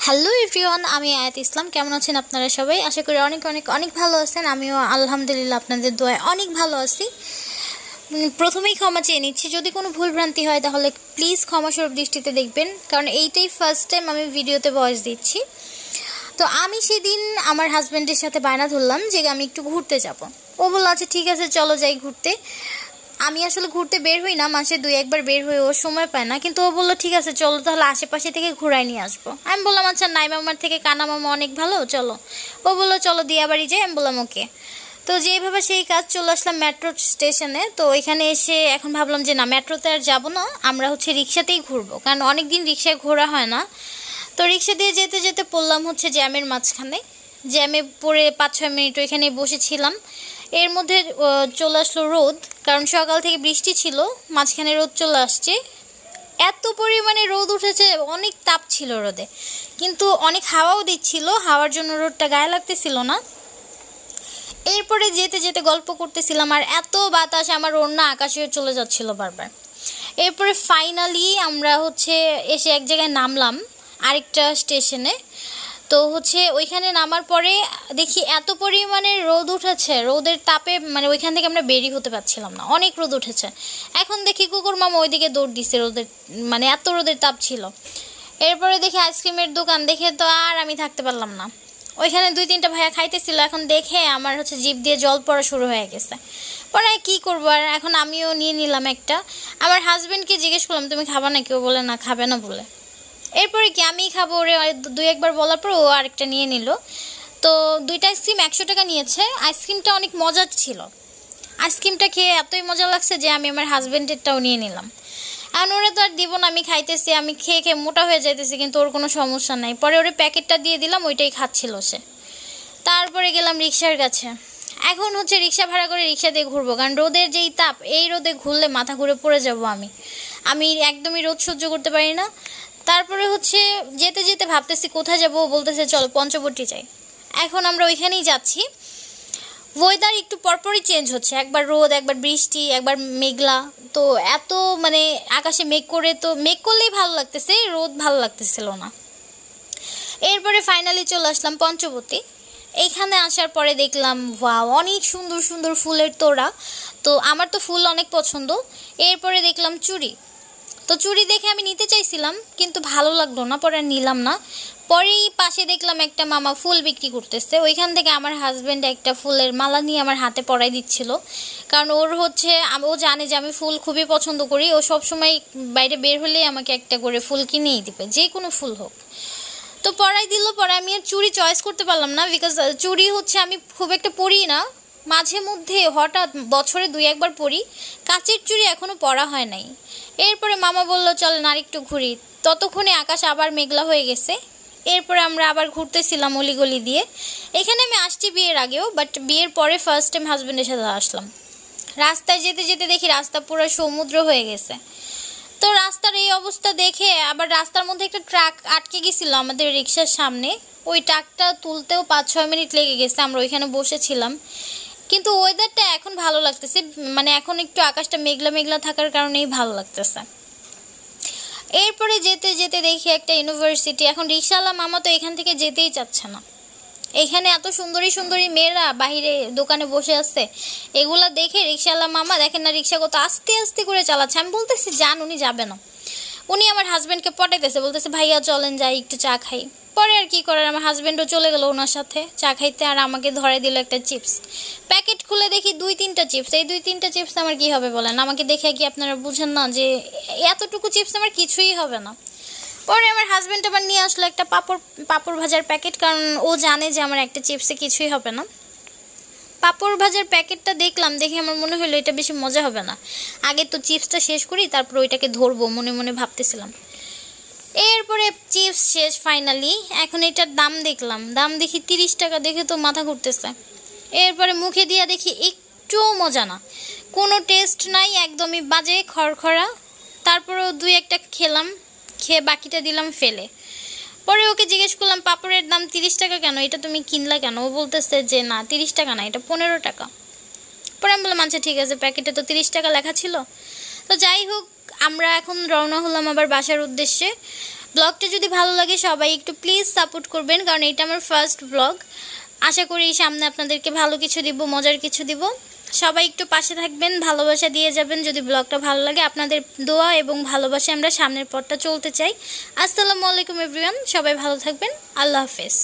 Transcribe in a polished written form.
Hello everyone, আমি আয়াত ইসলাম। কেমন আছেন আপনারা সবাই? আশা করি অনেক অনেক অনেক ভালো আছেন। আমিও আলহামদুলিল্লাহ আপনাদের দোয়ায় অনেক ভালো আছি। প্রথমেই ক্ষমা চেয়ে নিচ্ছি, যদি কোনো ভুলভ্রান্তি হয় তাহলে প্লিজ ক্ষমাস্বরূপ দৃষ্টিতে দেখবেন, কারণ এইটাই ফার্স্ট টাইম আমি ভিডিওতে ভয়েস দিচ্ছি। তো আমি সেদিন আমার হাজব্যান্ডের সাথে বায়না ধরলাম যে আমি একটু ঘুরতে যাব। ও বললো আচ্ছা ঠিক আছে চলো যাই ঘুরতে। আমি আসলে ঘুরতে বের হই না, মাসে 2-1 বার বের হয়ে ও সময় পায় না, কিন্তু ও বললো ঠিক আছে চলো তাহলে আশেপাশে থেকে ঘুরাই নিয়ে আসবো। আমি বললাম আচ্ছা নাইমা মামার থেকে কানা মামা অনেক ভালো, চলো। ও বললো চলো দিয়াবাড়ি যাই। আমি বললাম ওকে। তো যেইভাবে সেই কাজ, চলে আসলাম মেট্রো স্টেশনে। তো এখানে এসে এখন ভাবলাম যে না, মেট্রোতে আর যাবো না, আমরা রিক্সাতেই ঘুরবো, কারণ অনেক দিন রিক্সায় ঘোরা হয় না। তো রিক্সা দিয়ে যেতে যেতে পড়লাম জ্যামের মাঝখানে। জ্যামে পড়ে 5-6 মিনিট ওইখানে বসেছিলাম। এর মধ্যে চলে আসলো রোদ, কারণ সকাল থেকে বৃষ্টি ছিল, মাঝখানে রোদ চলে আসছে। এত পরিমাণে রোদ উঠেছে, অনেক তাপ ছিল রোদে, কিন্তু অনেক হাওয়াও দিচ্ছিল, হাওয়ার জন্য রোদটা গায়ে লাগতেছিল না। এরপরে যেতে যেতে গল্প করতেছিলাম, আর এত বাতাস, আমার ওড়না আকাশে চলে যাচ্ছিল বারবার। এরপরে ফাইনালি আমরা এসে এক জায়গায় নামলাম, আরেকটা স্টেশনে। তো ওইখানে নামার পরে দেখি এত পরিমাণে রোদ উঠেছে, রোদের তাপে ওইখান থেকে আমরা বেরিয়ে হতে পারছিলাম না, অনেক রোদ উঠেছে। এখন দেখি কুকুর মামা ওইদিকে দৌড় দিচ্ছে, রোদের এত রোদের তাপ ছিল। এরপরে দেখি আইসক্রিমের দোকান, দেখে তো আর আমি থাকতে পারলাম না। ওইখানে 2-3টা ভাইয়া খাইতেছিল, এখন দেখে আমার জিভ দিয়ে জল পড়া শুরু হয়ে গেছে। পরে কি করবো আর, এখন আমিও নিয়ে নিলাম একটা। আমার হাজবেন্ডকে জিজ্ঞেস করলাম তুমি খাবা না? কেউ বলে না, খাবে না বলে। এরপরে কি আমি খাবো, ওরে 2-1 বার বলার পর ও আরেকটা নিয়ে নিল। তো 2টা আইসক্রিম 100 টাকা নিয়েছে। আইসক্রিমটা অনেক মজার ছিল, আইসক্রিমটা খেয়ে এতই মজা লাগছে যে আমি আমার হাজবেন্ডেরটাও নিয়ে নিলাম। এখন ওরা তো আর দিব না, আমি খাইতেছি, আমি খেয়ে খেয়ে মোটা হয়ে যাইতেছি, কিন্তু ওর কোনো সমস্যা নাই। পরে ওরে প্যাকেটটা দিয়ে দিলাম, ওইটাই খাচ্ছিল সে। তারপরে গেলাম রিক্সার কাছে। এখন রিক্সা ভাড়া করে রিক্সা দিয়ে ঘুরবো, কারণ রোদের যেই তাপ, এই রোদে ঘুরলে মাথা ঘুরে পড়ে যাবো। আমি একদমই রোদ সহ্য করতে পারি না। তারপরে যেতে যেতে ভাবতেছি কোথায় যাবো, বলতেছে চলো পঞ্চবটী যাই। এখন আমরা ওইখানেই যাচ্ছি। ওয়েদার একটু পরপরই চেঞ্জ হচ্ছে, একবার রোদ, একবার বৃষ্টি, একবার মেঘলা। তো এত আকাশে মেঘ করে, তো মেঘ করলেই ভালো লাগতেছে, রোদ ভালো লাগতেছিল না। এরপরে ফাইনালি চলে আসলাম পঞ্চবতী। এইখানে আসার পরে দেখলাম ওয়াও, অনেক সুন্দর সুন্দর ফুলের তোড়া। তো আমার তো ফুল অনেক পছন্দ। এরপরে দেখলাম চুড়ি। তো চুড়ি দেখে আমি নিতে চাইছিলাম, কিন্তু ভালো লাগলো না, পরে নিলাম না। পরেই পাশে দেখলাম একটা মামা ফুল বিক্রি করতেছে, ওইখান থেকে আমার হাজব্যান্ড একটা ফুলের মালা নিয়ে আমার হাতে পরাই দিচ্ছিল, কারণ ওর ও জানে যে আমি ফুল খুবই পছন্দ করি। ও সবসময় বাইরে বের হলেই আমাকে একটা করে ফুল কিনেই দিবে, যে কোনো ফুল হোক। তো পরাই দিল। পরে আমি আর চুড়ি চয়েস করতে পারলাম না, বিকজ চুড়ি আমি খুব একটা পরি না, মাঝে মধ্যে হঠাৎ বছরে 2-1 বার পরি। কাচের চুড়ি এখনও পরা হয় নাই। এরপরে মামা বলল চলেন আর একটু ঘুরি। ততক্ষণে আকাশ আবার মেঘলা হয়ে গেছে। এরপরে আমরা আবার ঘুরতেছিলাম অলিগলি দিয়ে। এখানে আমি আসছি বিয়ের আগেও, বাট বিয়ের পরে ফার্স্ট টাইম হাজব্যান্ডের সাথে আসলাম। রাস্তায় যেতে যেতে দেখি রাস্তা পুরো সমুদ্র হয়ে গেছে। তো রাস্তার এই অবস্থা দেখে আবার রাস্তার মধ্যে একটা ট্রাক আটকে গেছিলো আমাদের রিক্সার সামনে। ওই ট্রাকটা তুলতেও 5-6 মিনিট লেগে গেছে, আমরা ওইখানে বসেছিলাম। কিন্তু ওয়েদারটা এখন ভালো লাগতেছে, এখন একটু আকাশটা মেঘলা মেঘলা থাকার কারণেই ভালো লাগতেছে। এরপরে যেতে যেতে দেখি একটা ইউনিভার্সিটি। এখন রিক্সাওয়ালা মামা তো এখান থেকে যেতেই চাচ্ছে না। এখানে এত সুন্দরী সুন্দরী মেয়েরা বাহিরে দোকানে বসে আছে, এগুলা দেখে রিক্সাওয়ালা মামা দেখেন না রিক্সা কত আস্তে আস্তে করে চালাচ্ছে। আমি বলতেছি যান, উনি যাবে না। উনি আমার হাজব্যান্ডকে পটাইতেছে, বলতেছে ভাইয়া চলেন যাই একটু চা খাই। পরে আর কি করার, আমার হাজব্যান্ডও চলে গেল ওনার সাথে চা খাইতে, আর আমাকে ধরে দিল একটা চিপস প্যাকেট। খুলে দেখি 2-3টা চিপস। এই 2-3টা চিপস আমার কি হবে বলেন? আমাকে দেখে কি আপনারা বুঝেন না যে এতটুকু চিপস আমার কিছুই হবে না? পরে আমার হাজব্যান্ড আবার নিয়ে আসলো একটা পাঁপড় ভাজার প্যাকেট, কারণ ও জানে যে আমার একটা চিপসে কিছুই হবে না। পাঁপড় ভাজার প্যাকেটটা দেখলাম, দেখে আমার মনে হলো এটা বেশি মজা হবে না, আগে তো চিপসটা শেষ করি তারপর ওইটাকে ধরবো, মনে মনে ভাবতেছিলাম। এরপরে চিপস শেষ ফাইনালি। এখন এটার দাম দেখলাম, দাম দেখি 30 টাকা, দেখে তো মাথা ঘুরতেছে। এরপরে মুখে দিয়া দেখি একটুও মজা না, কোনো টেস্ট নাই, একদমই বাজে, খড়খড়া। তারপরেও 2-1টা খেলাম, খেয়ে বাকিটা দিলাম ফেলে। পরে ওকে জিজ্ঞেস করলাম পাপড়ের দাম 30 টাকা কেন, এটা তুমি কিনলা কেন? ও বলতেছে যে না 30 টাকা না, এটা 15 টাকা। পরে আমি বললাম আচ্ছা ঠিক আছে, প্যাকেটে তো 30 টাকা লেখা ছিল। তো যাই হোক, আমরা এখন রওনা হলাম আবার বাসার উদ্দেশ্যে। ব্লগটা যদি ভালো লাগে সবাই একটু প্লিজ সাপোর্ট করবেন, কারণ এটা আমার ফার্স্ট ব্লগ। আশা করি সামনে আপনাদেরকে ভালো কিছু দিব, মজার কিছু দিব। সবাই একটু পাশে থাকবেন, ভালোবাসা দিয়ে যাবেন যদি ব্লগটা ভালো লাগে। আপনাদের দোয়া এবং ভালোবাসা আমরা সামনের পথটা চলতে চাই। আসসালামু আলাইকুম এভরিওয়ান, সবাই ভালো থাকবেন। আল্লাহ হাফেজ।